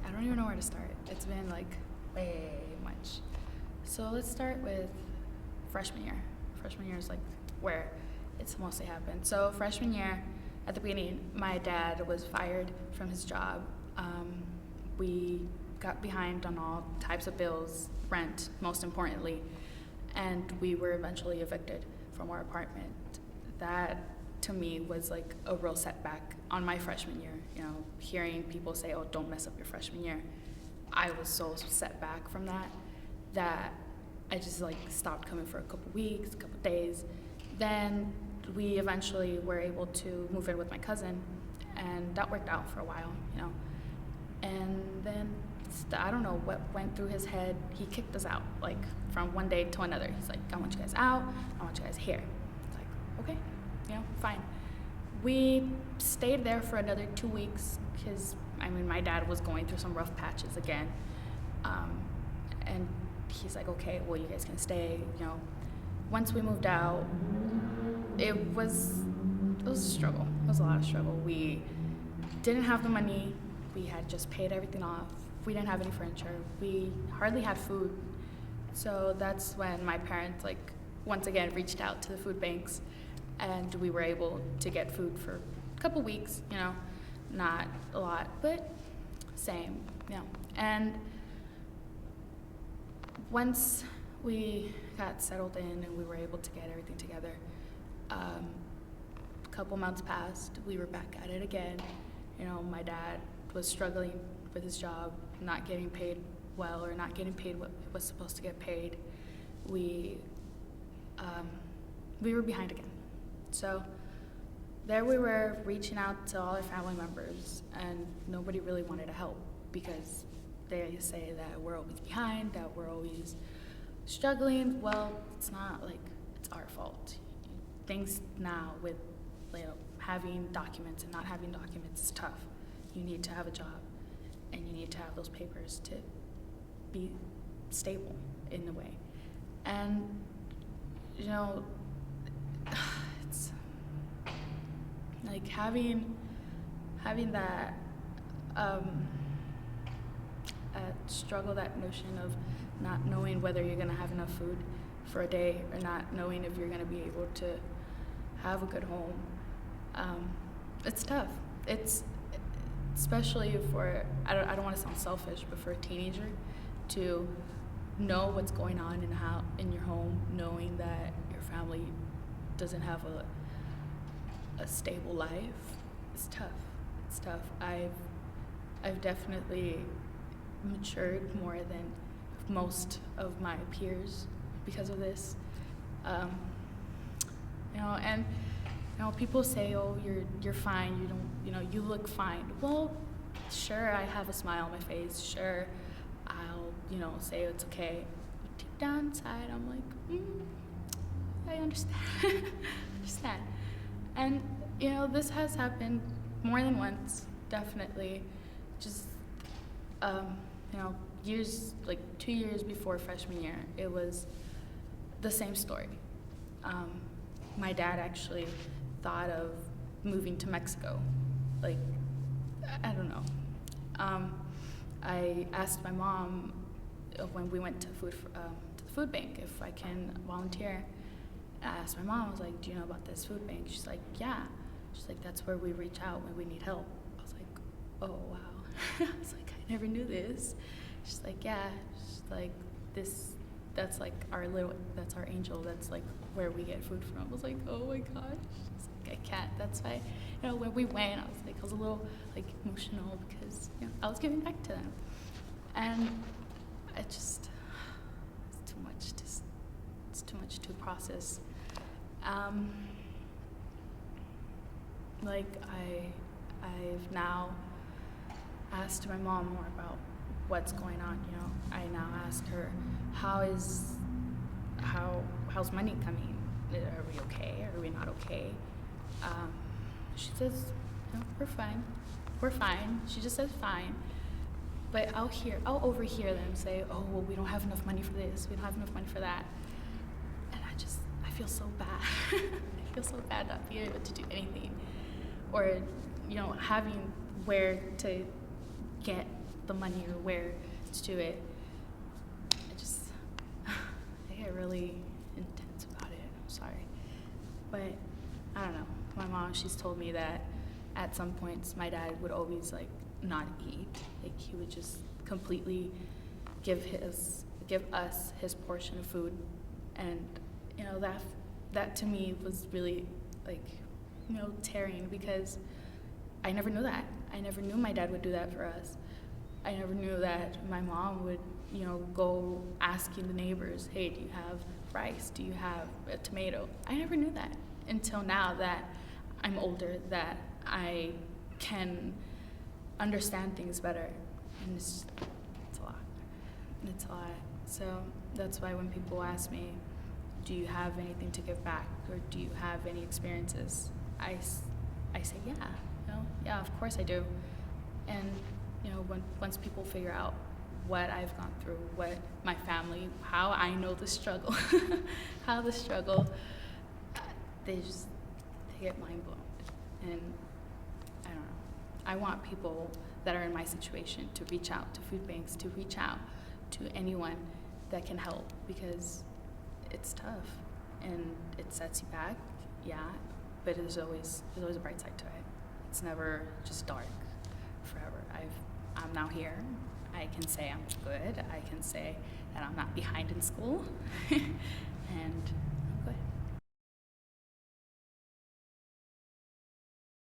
I don't even know where to start. It's been like way much. So let's start with freshman year. Freshman year is like where it's mostly happened. So freshman year, at the beginning, my dad was fired from his job. We got behind on all types of bills, rent, most importantly, and we were eventually evicted from our apartment. That to me was like a real setback on my freshman year. You know, hearing people say, "Oh, don't mess up your freshman year," I was so set back from that I just like stopped coming for a couple weeks, a couple days. Then we eventually were able to move in with my cousin, and that worked out for a while, you know. And then I don't know what went through his head. He kicked us out, like from one day to another. He's like, "I want you guys out. I want you guys here." It's like, okay, you know, fine. We stayed there for another 2 weeks because I mean my dad was going through some rough patches again, and he's like, "Okay, well you guys can stay." You know, once we moved out, it was a struggle. It was a lot of struggle. We didn't have the money. We had just paid everything off. We didn't have any furniture. We hardly had food. So that's when my parents, like, once again reached out to the food banks, and we were able to get food for a couple weeks, you know, not a lot, but same, you know. And once we got settled in and we were able to get everything together, a couple months passed, we were back at it again. You know, my dad was struggling with his job, not getting paid well or not getting paid what was supposed to get paid. We were behind again. So there we were reaching out to all our family members, and nobody really wanted to help because they say that we're always behind, that we're always struggling. Well, it's not like it's our fault. Things now with, you know, having documents and not having documents is tough. You need to have a job, and you need to have those papers to be stable in a way. And you know, it's like having that struggle, that notion of not knowing whether you're gonna have enough food for a day or not knowing if you're gonna be able to have a good home. It's tough. It's especially for I don't want to sound selfish, but for a teenager to know what's going on in your home, knowing that your family doesn't have a stable life, it's tough. It's tough. I've definitely matured more than most of my peers because of this. You know, and you know, people say, "Oh, you're fine. You don't, you know, you look fine." Well, sure, I have a smile on my face. Sure, I'll, you know, say it's okay. But deep down inside, I'm like, I understand. I understand. And you know, this has happened more than once, definitely. Just you know, years, like 2 years before freshman year, it was the same story. My dad actually thought of moving to Mexico. Like, I don't know. I asked my mom when we went to the food bank if I can volunteer. I asked my mom, I was like, "Do you know about this food bank?" She's like, "Yeah." She's like, "That's where we reach out when we need help." I was like, "Oh, wow." I was like, "I never knew this." She's like, "Yeah." She's like, that's like that's our angel. That's like where we get food from." I was like, "Oh my gosh." She's like, "I can't." That's why, you know, when we went, I was a little like emotional because, you know, I was giving back to them. And it's too much. It's too much to process. Like I've now asked my mom more about what's going on. You know, I now ask her, how's money coming? Are we okay? Are we not okay? She says, "No, we're fine." She just says fine. But I'll overhear them say, "Oh, well, we don't have enough money for this. We don't have enough money for that." And I feel so bad. I feel so bad not being able to do anything, or, you know, having where to get the money or where to do it. I get really intense about it. I'm sorry. But I don't know. My mom, she's told me that at some points my dad would always like not eat. Like he would just completely give us his portion of food. And that to me was really like, tearing, because I never knew that. I never knew my dad would do that for us. I never knew that my mom would, go asking the neighbors, hey, do you have rice? Do you have a tomato? I never knew that until now that I'm older, that I can understand things better. And it's a lot. It's a lot. So that's why when people ask me, do you have anything to give back, or do you have any experiences? I say, yeah, yeah, of course I do. And once people figure out what I've gone through, what my family, how I know the struggle, they get mind blown. And I don't know. I want people that are in my situation to reach out to food banks, to reach out to anyone that can help, because it's tough and it sets you back, yeah, but there's always a bright side to it. It's never just dark forever. I'm now here. I can say I'm good. I can say that I'm not behind in school. And